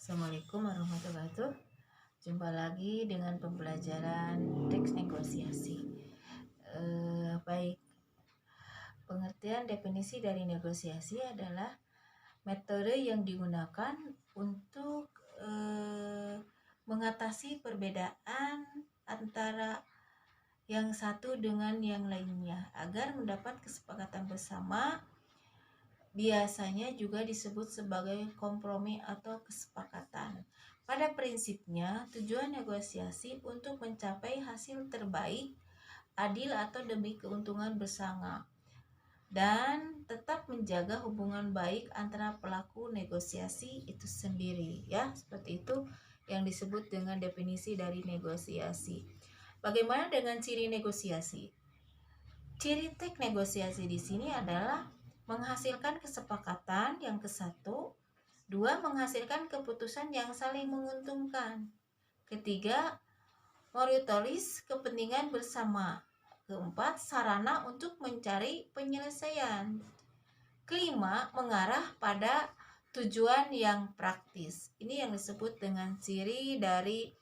Assalamualaikum warahmatullahi wabarakatuh. Jumpa lagi dengan pembelajaran teks negosiasi. Baik, pengertian definisi dari negosiasi adalah metode yang digunakan untuk mengatasi perbedaan antara yang satu dengan yang lainnya agar mendapat kesepakatan bersama. Biasanya juga disebut sebagai kompromi atau kesepakatan. Pada prinsipnya, tujuan negosiasi untuk mencapai hasil terbaik, adil atau demi keuntungan bersama, dan tetap menjaga hubungan baik antara pelaku negosiasi itu sendiri. Ya, seperti itu yang disebut dengan definisi dari negosiasi. Bagaimana dengan ciri negosiasi? Ciri teks negosiasi di sini adalah menghasilkan kesepakatan yang ke-1, 2, menghasilkan keputusan yang saling menguntungkan, ketiga, moritoris kepentingan bersama, keempat, sarana untuk mencari penyelesaian, kelima, mengarah pada tujuan yang praktis. Ini yang disebut dengan ciri dari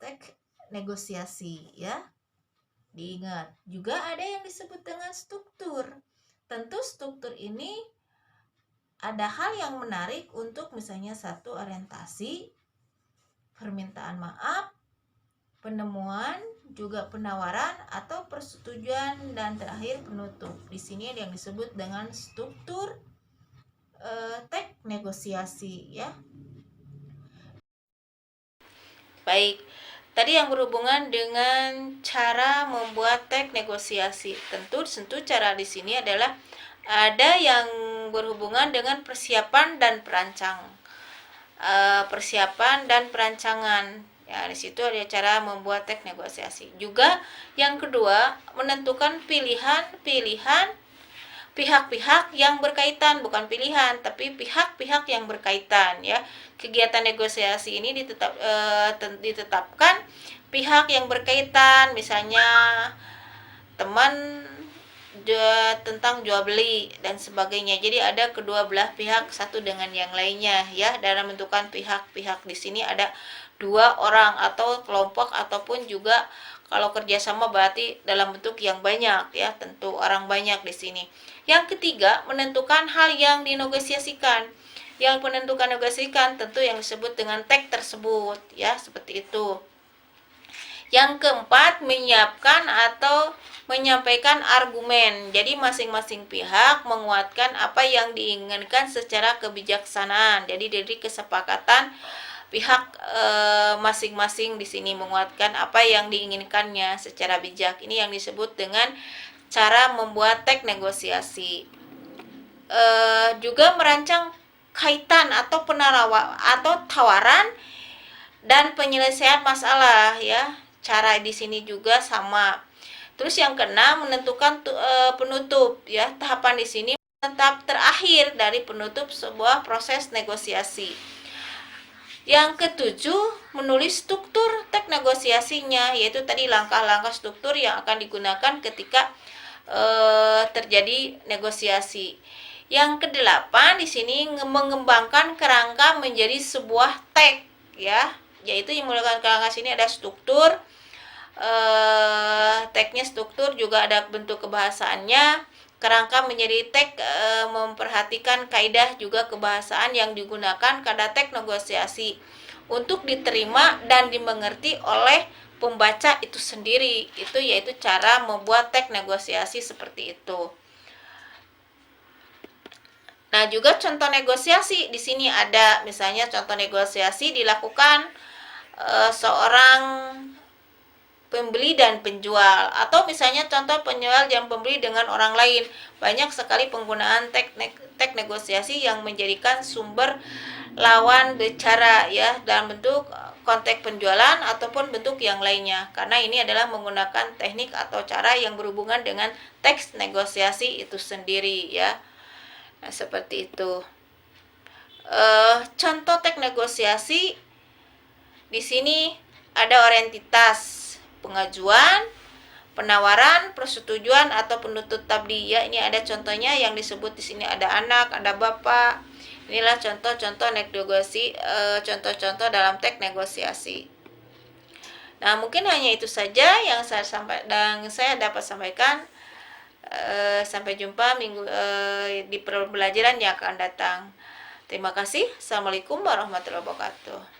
teks negosiasi, ya. Diingat, juga ada yang disebut dengan struktur. Tentu struktur ini ada hal yang menarik untuk misalnya satu orientasi, permintaan maaf, penemuan, juga penawaran atau persetujuan, dan terakhir penutup. Di sini yang disebut dengan struktur teks negosiasi, ya. Baik, tadi yang berhubungan dengan cara membuat teks negosiasi. Tentu cara di sini adalah ada yang berhubungan dengan persiapan dan perancangan. Ya, di situ ada cara membuat teks negosiasi. Juga yang kedua, menentukan pilihan-pilihan pihak-pihak yang berkaitan, bukan pilihan tapi pihak-pihak yang berkaitan, ya. Kegiatan negosiasi ini ditetapkan pihak yang berkaitan, misalnya teman tentang jual beli dan sebagainya. Jadi ada kedua belah pihak satu dengan yang lainnya, ya. Dalam menentukan pihak-pihak di sini ada dua orang atau kelompok ataupun juga kalau kerjasama berarti dalam bentuk yang banyak, ya, tentu orang banyak di sini. Yang ketiga, menentukan hal yang dinegosiasikan. Yang menentukan negosiasikan tentu yang disebut dengan teks tersebut, ya, seperti itu. Yang keempat, menyiapkan atau menyampaikan argumen. Jadi masing-masing pihak menguatkan apa yang diinginkan secara kebijaksanaan. Jadi dari kesepakatan pihak masing-masing di sini menguatkan apa yang diinginkannya secara bijak. Ini yang disebut dengan cara membuat teks negosiasi. Juga merancang kaitan atau tawaran dan penyelesaian masalah, ya. Cara di sini juga sama. Terus yang keenam, menentukan penutup, ya. Tahapan di sini tetap terakhir dari penutup sebuah proses negosiasi. Yang ketujuh, menulis struktur teks negosiasinya, yaitu tadi langkah-langkah struktur yang akan digunakan ketika terjadi negosiasi. Yang kedelapan di sini mengembangkan kerangka menjadi sebuah teks, ya, yaitu yang menggunakan kerangka sini ada struktur, teksnya struktur, juga ada bentuk kebahasaannya. Kerangka menjadi teks memperhatikan kaidah juga kebahasaan yang digunakan pada teks negosiasi untuk diterima dan dimengerti oleh pembaca itu sendiri. Itu yaitu cara membuat teks negosiasi seperti itu. Nah, juga contoh negosiasi di sini ada, misalnya contoh negosiasi dilakukan seorang pembeli dan penjual, atau misalnya contoh penjual dan pembeli dengan orang lain. Banyak sekali penggunaan teks negosiasi yang menjadikan sumber lawan bicara, ya, dalam bentuk konteks penjualan ataupun bentuk yang lainnya, karena ini adalah menggunakan teknik atau cara yang berhubungan dengan teks negosiasi itu sendiri, ya. Nah, seperti itu. Contoh teks negosiasi di sini ada orientitas, pengajuan, penawaran, persetujuan atau penuntut tabdi, ya. Ini ada contohnya yang disebut di sini ada anak, ada bapak, Inilah contoh-contoh negosiasi, contoh-contoh dalam teks negosiasi. Nah, mungkin hanya itu saja yang saya dapat sampaikan. Sampai jumpa di pembelajaran yang akan datang. Terima kasih. Assalamualaikum warahmatullahi wabarakatuh.